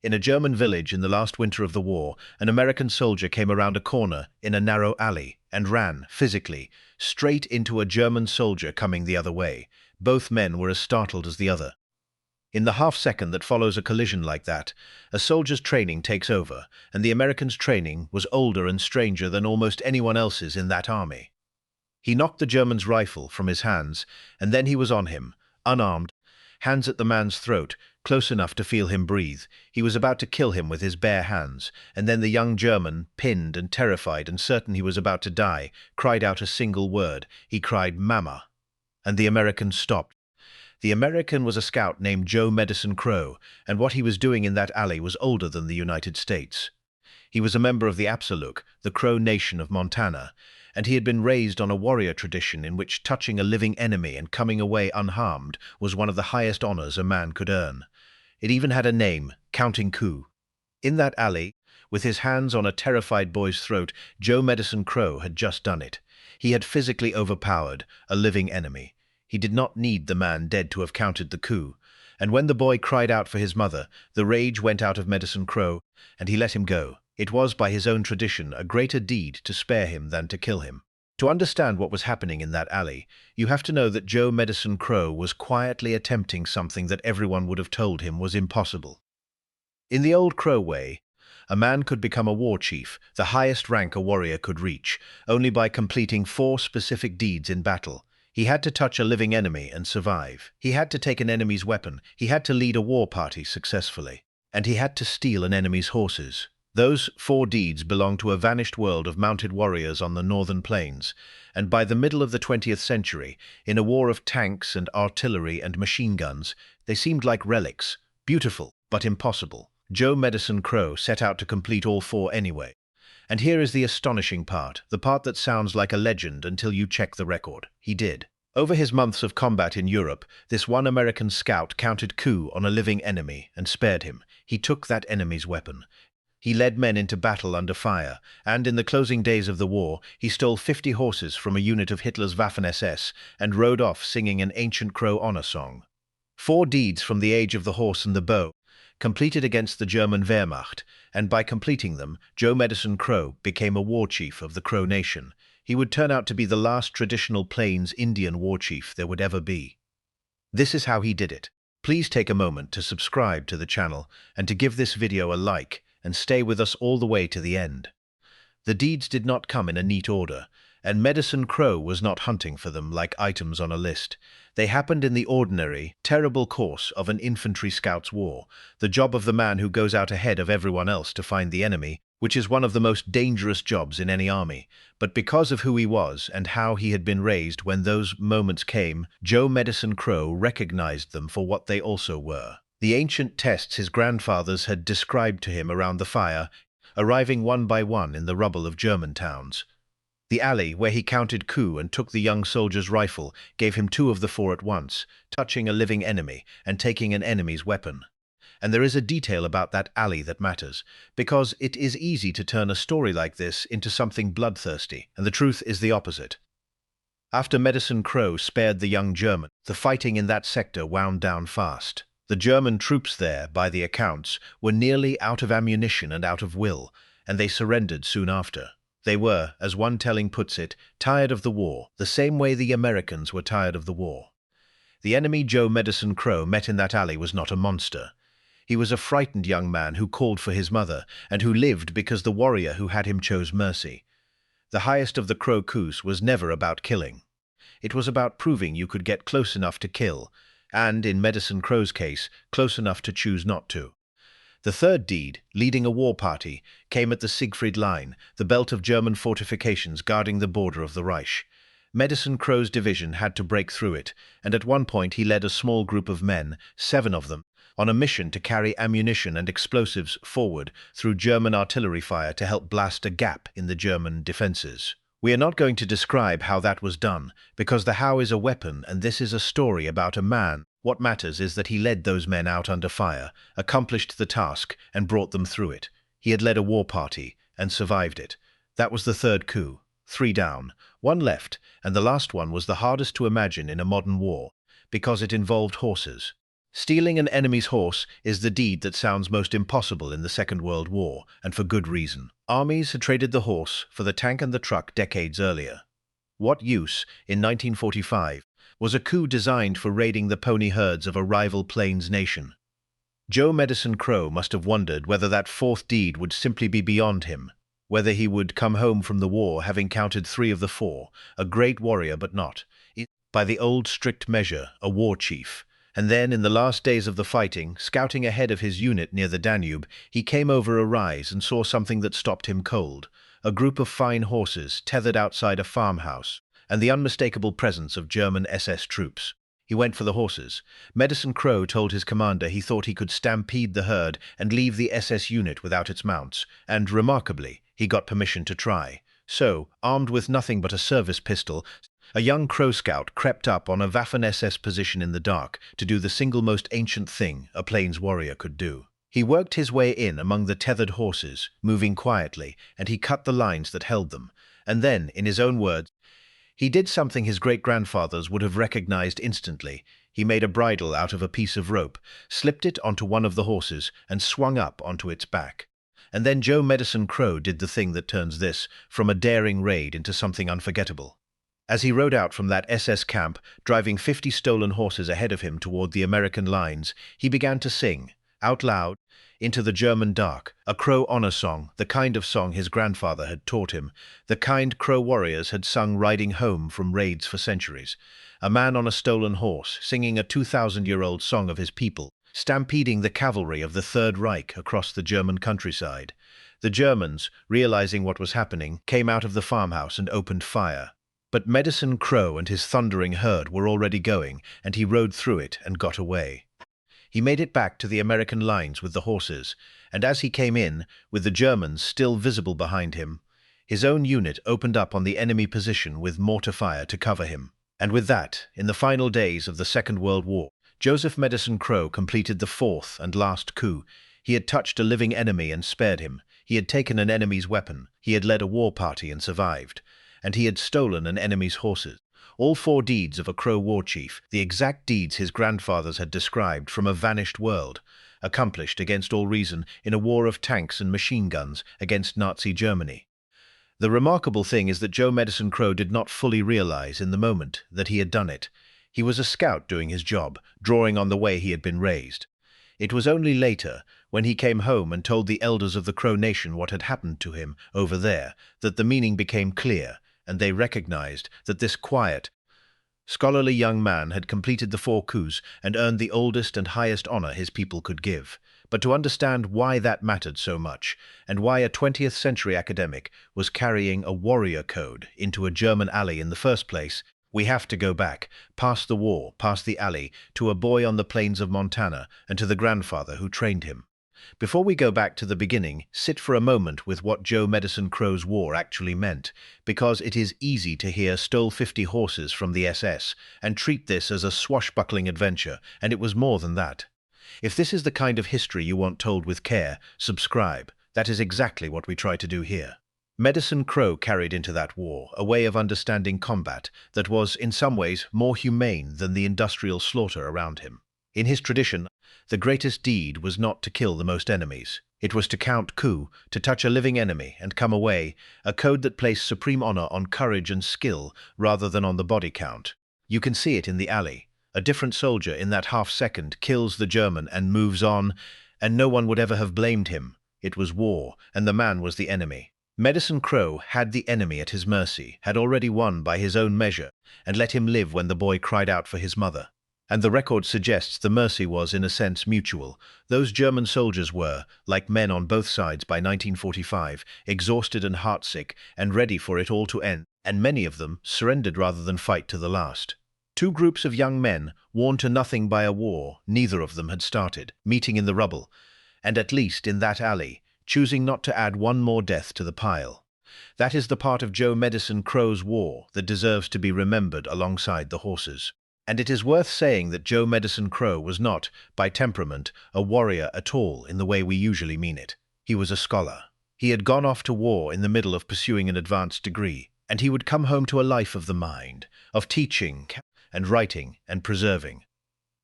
In a German village in the last winter of the war, an American soldier came around a corner in a narrow alley and ran, physically, straight into a German soldier coming the other way. Both men were as startled as the other. In the half-second that follows a collision like that, a soldier's training takes over, and the American's training was older and stranger than almost anyone else's in that army. He knocked the German's rifle from his hands, and then he was on him, unarmed, hands at the man's throat, close enough to feel him breathe. He was about to kill him with his bare hands, and then the young German, pinned and terrified and certain he was about to die, cried out a single word. He cried, "Mama!" And the American stopped. The American was a scout named Joe Medicine Crow, and what he was doing in that alley was older than the United States. He was a member of the Apsáalooke, the Crow Nation of Montana, and he had been raised on a warrior tradition in which touching a living enemy and coming away unharmed was one of the highest honors a man could earn. It even had a name, Counting Coup. In that alley, with his hands on a terrified boy's throat, Joe Medicine Crow had just done it. He had physically overpowered a living enemy. He did not need the man dead to have counted the coup. And when the boy cried out for his mother, the rage went out of Medicine Crow, and he let him go. It was, by his own tradition, a greater deed to spare him than to kill him. To understand what was happening in that alley, you have to know that Joe Medicine Crow was quietly attempting something that everyone would have told him was impossible. In the old Crow way, a man could become a war chief, the highest rank a warrior could reach, only by completing 4 specific deeds in battle. He had to touch a living enemy and survive. He had to take an enemy's weapon. He had to lead a war party successfully. And he had to steal an enemy's horses. Those 4 deeds belonged to a vanished world of mounted warriors on the northern plains, and by the middle of the 20th century, in a war of tanks and artillery and machine guns, they seemed like relics, beautiful but impossible. Joe Medicine Crow set out to complete all 4 anyway. And here is the astonishing part, the part that sounds like a legend until you check the record. He did. Over his months of combat in Europe, this one American scout counted coup on a living enemy and spared him. He took that enemy's weapon. He led men into battle under fire, and in the closing days of the war, he stole 50 horses from a unit of Hitler's Waffen-SS and rode off singing an ancient Crow honor song. 4 deeds from the age of the horse and the bow, completed against the German Wehrmacht, and by completing them, Joe Medicine Crow became a war chief of the Crow Nation. He would turn out to be the last traditional Plains Indian war chief there would ever be. This is how he did it. Please take a moment to subscribe to the channel and to give this video a like, and stay with us all the way to the end. The deeds did not come in a neat order, and Medicine Crow was not hunting for them like items on a list. They happened in the ordinary, terrible course of an infantry scout's war, the job of the man who goes out ahead of everyone else to find the enemy, which is one of the most dangerous jobs in any army. But because of who he was and how he had been raised when those moments came, Joe Medicine Crow recognized them for what they also were. The ancient tests his grandfathers had described to him around the fire, arriving one by one in the rubble of German towns. The alley where he counted coup and took the young soldier's rifle gave him 2 of the 4 at once, touching a living enemy and taking an enemy's weapon. And there is a detail about that alley that matters, because it is easy to turn a story like this into something bloodthirsty, and the truth is the opposite. After Medicine Crow spared the young German, the fighting in that sector wound down fast. The German troops there, by the accounts, were nearly out of ammunition and out of will, and they surrendered soon after. They were, as one telling puts it, tired of the war, the same way the Americans were tired of the war. The enemy Joe Medicine Crow met in that alley was not a monster. He was a frightened young man who called for his mother, and who lived because the warrior who had him chose mercy. The highest of the Crow coups was never about killing. It was about proving you could get close enough to kill, and, in Medicine Crow's case, close enough to choose not to. The 3rd deed, leading a war party, came at the Siegfried Line, the belt of German fortifications guarding the border of the Reich. Medicine Crow's division had to break through it, and at one point he led a small group of men, 7 of them, on a mission to carry ammunition and explosives forward through German artillery fire to help blast a gap in the German defenses. We are not going to describe how that was done, because the how is a weapon and this is a story about a man. What matters is that he led those men out under fire, accomplished the task, and brought them through it. He had led a war party, and survived it. That was the 3rd coup. 3 down, 1 left, and the last one was the hardest to imagine in a modern war, because it involved horses. Stealing an enemy's horse is the deed that sounds most impossible in the Second World War, and for good reason. Armies had traded the horse for the tank and the truck decades earlier. What use, in 1945, was a coup designed for raiding the pony herds of a rival plains nation? Joe Medicine Crow must have wondered whether that fourth deed would simply be beyond him, whether he would come home from the war having counted 3 of the 4, a great warrior but not, by the old strict measure, a war chief. And then, in the last days of the fighting, scouting ahead of his unit near the Danube, he came over a rise and saw something that stopped him cold. A group of fine horses tethered outside a farmhouse, and the unmistakable presence of German SS troops. He went for the horses. Medicine Crow told his commander he thought he could stampede the herd and leave the SS unit without its mounts, and, remarkably, he got permission to try. So, armed with nothing but a service pistol, a young Crow scout crept up on a Waffen-SS position in the dark to do the single most ancient thing a plains warrior could do. He worked his way in among the tethered horses, moving quietly, and he cut the lines that held them. And then, in his own words, he did something his great-grandfathers would have recognized instantly. He made a bridle out of a piece of rope, slipped it onto one of the horses, and swung up onto its back. And then Joe Medicine Crow did the thing that turns this from a daring raid into something unforgettable. As he rode out from that SS camp, driving 50 stolen horses ahead of him toward the American lines, he began to sing, out loud, into the German dark, a Crow honor song, the kind of song his grandfather had taught him, the kind Crow warriors had sung riding home from raids for centuries. A man on a stolen horse, singing a 2,000-year-old song of his people, stampeding the cavalry of the Third Reich across the German countryside. The Germans, realizing what was happening, came out of the farmhouse and opened fire. But Medicine Crow and his thundering herd were already going, and he rode through it and got away. He made it back to the American lines with the horses, and as he came in, with the Germans still visible behind him, his own unit opened up on the enemy position with mortar fire to cover him. And with that, in the final days of the Second World War, Joseph Medicine Crow completed the 4th and last coup. He had touched a living enemy and spared him. He had taken an enemy's weapon. He had led a war party and survived. And he had stolen an enemy's horses. All 4 deeds of a Crow war chief, the exact deeds his grandfathers had described from a vanished world, accomplished against all reason in a war of tanks and machine guns against Nazi Germany. The remarkable thing is that Joe Medicine Crow did not fully realize in the moment that he had done it. He was a scout doing his job, drawing on the way he had been raised. It was only later, when he came home and told the elders of the Crow nation what had happened to him over there, that the meaning became clear, and they recognized that this quiet, scholarly young man had completed the 4 coups and earned the oldest and highest honor his people could give. But to understand why that mattered so much, and why a 20th century academic was carrying a warrior code into a German alley in the first place, we have to go back, past the war, past the alley, to a boy on the plains of Montana, and to the grandfather who trained him. Before we go back to the beginning, sit for a moment with what Joe Medicine Crow's war actually meant, because it is easy to hear stole 50 horses from the SS and treat this as a swashbuckling adventure, and it was more than that. If this is the kind of history you want told with care, subscribe. That is exactly what we try to do here. Medicine Crow carried into that war a way of understanding combat that was, in some ways, more humane than the industrial slaughter around him. In his tradition, the greatest deed was not to kill the most enemies. It was to count coup, to touch a living enemy and come away, a code that placed supreme honor on courage and skill rather than on the body count. You can see it in the alley. A different soldier in that half-second kills the German and moves on, and no one would ever have blamed him. It was war, and the man was the enemy. Medicine Crow had the enemy at his mercy, had already won by his own measure, and let him live when the boy cried out for his mother. And the record suggests the mercy was, in a sense, mutual. Those German soldiers were, like men on both sides by 1945, exhausted and heartsick, and ready for it all to end, and many of them surrendered rather than fight to the last. 2 groups of young men, worn to nothing by a war neither of them had started, meeting in the rubble, and at least in that alley, choosing not to add one more death to the pile. That is the part of Joe Medicine Crow's war that deserves to be remembered alongside the horses. And it is worth saying that Joe Medicine Crow was not, by temperament, a warrior at all in the way we usually mean it. He was a scholar. He had gone off to war in the middle of pursuing an advanced degree, and he would come home to a life of the mind, of teaching and writing and preserving.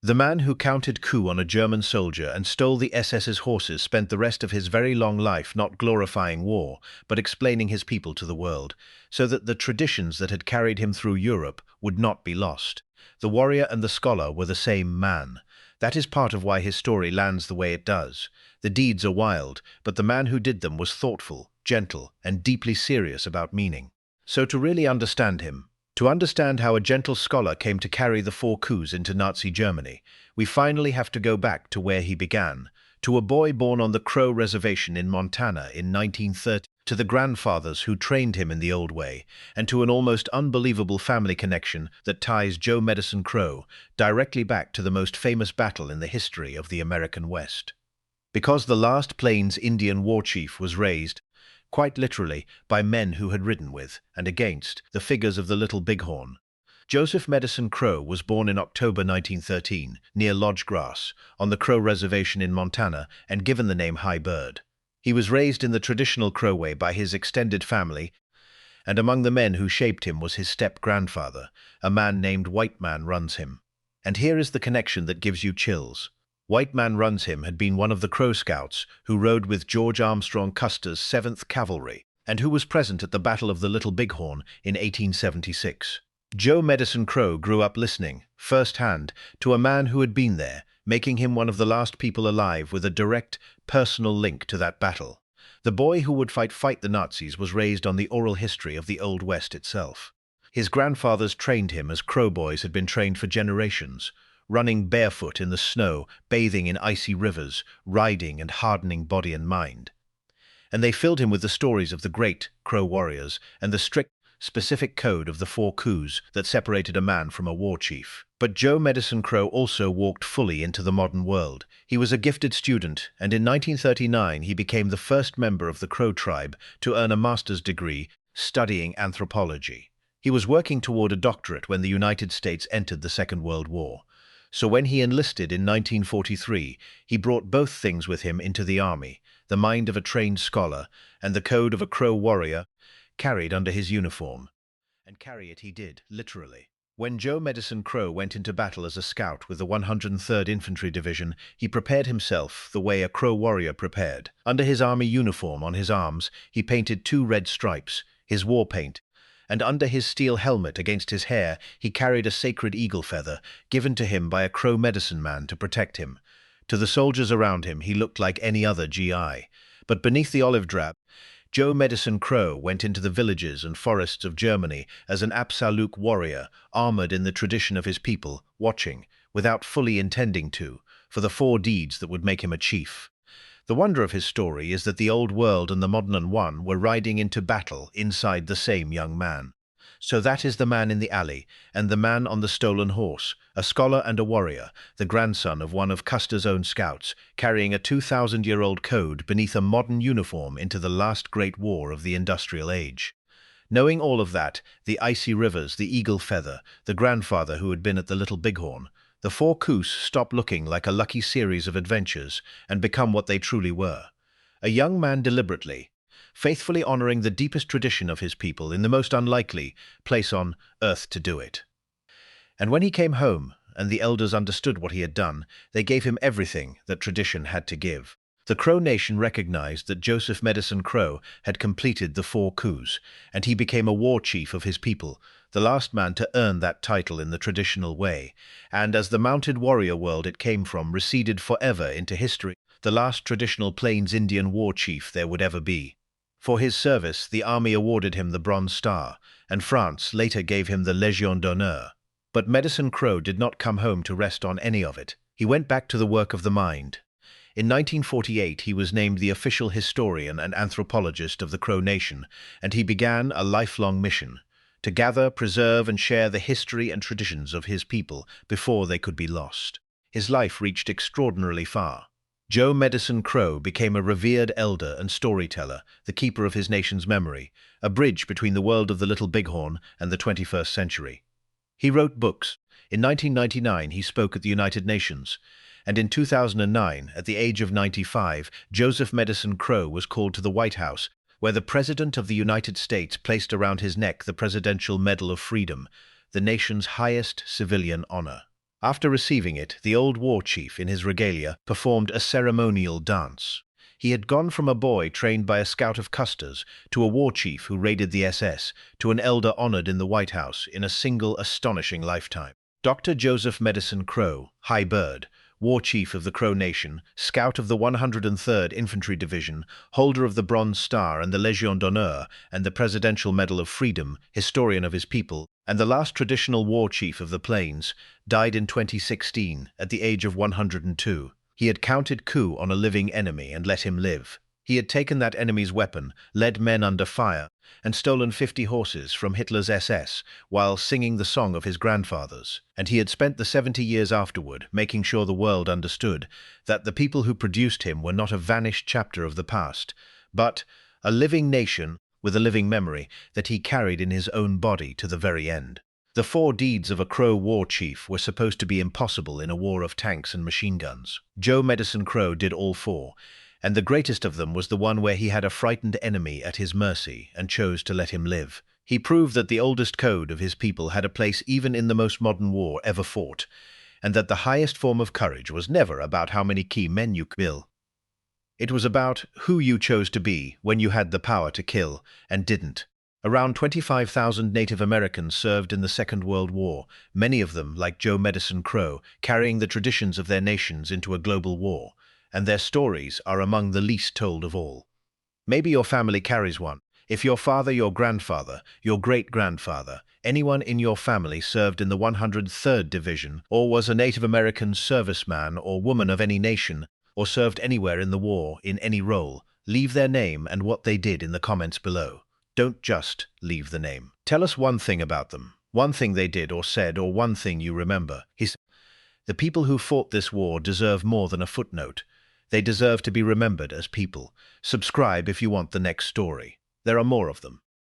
The man who counted Coup on a German soldier and stole the SS's horses spent the rest of his very long life not glorifying war, but explaining his people to the world, so that the traditions that had carried him through Europe would not be lost. The warrior and the scholar were the same man. That is part of why his story lands the way it does. The deeds are wild, but the man who did them was thoughtful, gentle, and deeply serious about meaning. So to really understand him, to understand how a gentle scholar came to carry the 4 coups into Nazi Germany, we finally have to go back to where he began, to a boy born on the Crow Reservation in Montana in 1930, to the grandfathers who trained him in the old way, and to an almost unbelievable family connection that ties Joe Medicine Crow directly back to the most famous battle in the history of the American West. Because the last Plains Indian war chief was raised, quite literally, by men who had ridden with, and against, the figures of the Little Bighorn. Joseph Medicine Crow was born in October 1913, near Lodge Grass, on the Crow Reservation in Montana, and given the name High Bird. He was raised in the traditional Crow way by his extended family, and among the men who shaped him was his step-grandfather, a man named White Man Runs Him. And here is the connection that gives you chills. White Man Runs Him had been one of the Crow Scouts who rode with George Armstrong Custer's 7th Cavalry, and who was present at the Battle of the Little Bighorn in 1876. Joe Medicine Crow grew up listening, firsthand, to a man who had been there, making him one of the last people alive with a direct, personal link to that battle. The boy who would fight the Nazis was raised on the oral history of the Old West itself. His grandfathers trained him as Crow boys had been trained for generations, running barefoot in the snow, bathing in icy rivers, riding and hardening body and mind. And they filled him with the stories of the great Crow warriors and the strict, specific code of the 4 coups that separated a man from a war chief. But Joe Medicine Crow also walked fully into the modern world. He was a gifted student, and in 1939 he became the first member of the Crow tribe to earn a master's degree studying anthropology. He was working toward a doctorate when the United States entered the Second World War. So when he enlisted in 1943, he brought both things with him into the army, the mind of a trained scholar and the code of a Crow warrior, carried under his uniform. And carry it he did, literally. When Joe Medicine Crow went into battle as a scout with the 103rd Infantry Division, he prepared himself the way a Crow warrior prepared. Under his army uniform on his arms, he painted 2 red stripes, his war paint, and under his steel helmet against his hair he carried a sacred eagle feather given to him by a Crow medicine man to protect him. To the soldiers around him he looked like any other GI. But beneath the olive drab, Joe Medicine Crow went into the villages and forests of Germany as an Apsáalooke warrior, armored in the tradition of his people, watching, without fully intending to, for the 4 deeds that would make him a chief. The wonder of his story is that the old world and the modern one were riding into battle inside the same young man. So that is the man in the alley, and the man on the stolen horse, a scholar and a warrior, the grandson of one of Custer's own scouts, carrying a 2,000-year-old code beneath a modern uniform into the last great war of the industrial age. Knowing all of that, the icy rivers, the eagle feather, the grandfather who had been at the Little Bighorn, the 4 coups stop looking like a lucky series of adventures and become what they truly were. A young man deliberately, faithfully honoring the deepest tradition of his people in the most unlikely place on earth to do it. And when he came home, and the elders understood what he had done, they gave him everything that tradition had to give. The Crow Nation recognized that Joseph Medicine Crow had completed the 4 coups, and he became a war chief of his people, the last man to earn that title in the traditional way. And as the mounted warrior world it came from receded forever into history, the last traditional Plains Indian war chief there would ever be. For his service, the army awarded him the Bronze Star, and France later gave him the Légion d'honneur. But Medicine Crow did not come home to rest on any of it. He went back to the work of the mind. In 1948, he was named the official historian and anthropologist of the Crow Nation, and he began a lifelong mission to gather, preserve, and share the history and traditions of his people before they could be lost. His life reached extraordinarily far. Joe Medicine Crow became a revered elder and storyteller, the keeper of his nation's memory, a bridge between the world of the Little Bighorn and the 21st century. He wrote books. In 1999, he spoke at the United Nations, and in 2009, at the age of 95, Joseph Medicine Crow was called to the White House, where the President of the United States placed around his neck the Presidential Medal of Freedom, the nation's highest civilian honor. After receiving it, the old war chief, in his regalia, performed a ceremonial dance. He had gone from a boy trained by a scout of Custer's to a war chief who raided the SS to an elder honored in the White House in a single astonishing lifetime. Dr. Joseph Medicine Crow, High Bird, War Chief of the Crow Nation, Scout of the 103rd Infantry Division, holder of the Bronze Star and the Légion d'Honneur and the Presidential Medal of Freedom, historian of his people, and the last traditional war chief of the Plains, died in 2016 at the age of 102. He had counted Coup on a living enemy and let him live. He had taken that enemy's weapon, led men under fire, and stolen 50 horses from Hitler's SS while singing the song of his grandfathers. And he had spent the 70 years afterward making sure the world understood that the people who produced him were not a vanished chapter of the past, but a living nation with a living memory that he carried in his own body to the very end. The 4 deeds of a Crow war chief were supposed to be impossible in a war of tanks and machine guns. Joe Medicine Crow did all 4. And the greatest of them was the one where he had a frightened enemy at his mercy and chose to let him live. He proved that the oldest code of his people had a place even in the most modern war ever fought, and that the highest form of courage was never about how many key men you kill. It was about who you chose to be when you had the power to kill and didn't. Around 25,000 Native Americans served in the Second World War, many of them, like Joe Medicine Crow, carrying the traditions of their nations into a global war. And their stories are among the least told of all. Maybe your family carries one. If your father, your grandfather, your great-grandfather, anyone in your family served in the 103rd Division, or was a Native American serviceman or woman of any nation, or served anywhere in the war in any role, leave their name and what they did in the comments below. Don't just leave the name. Tell us one thing about them, one thing they did or said, or one thing you remember. The people who fought this war deserve more than a footnote. They deserve to be remembered as people. Subscribe if you want the next story. There are more of them.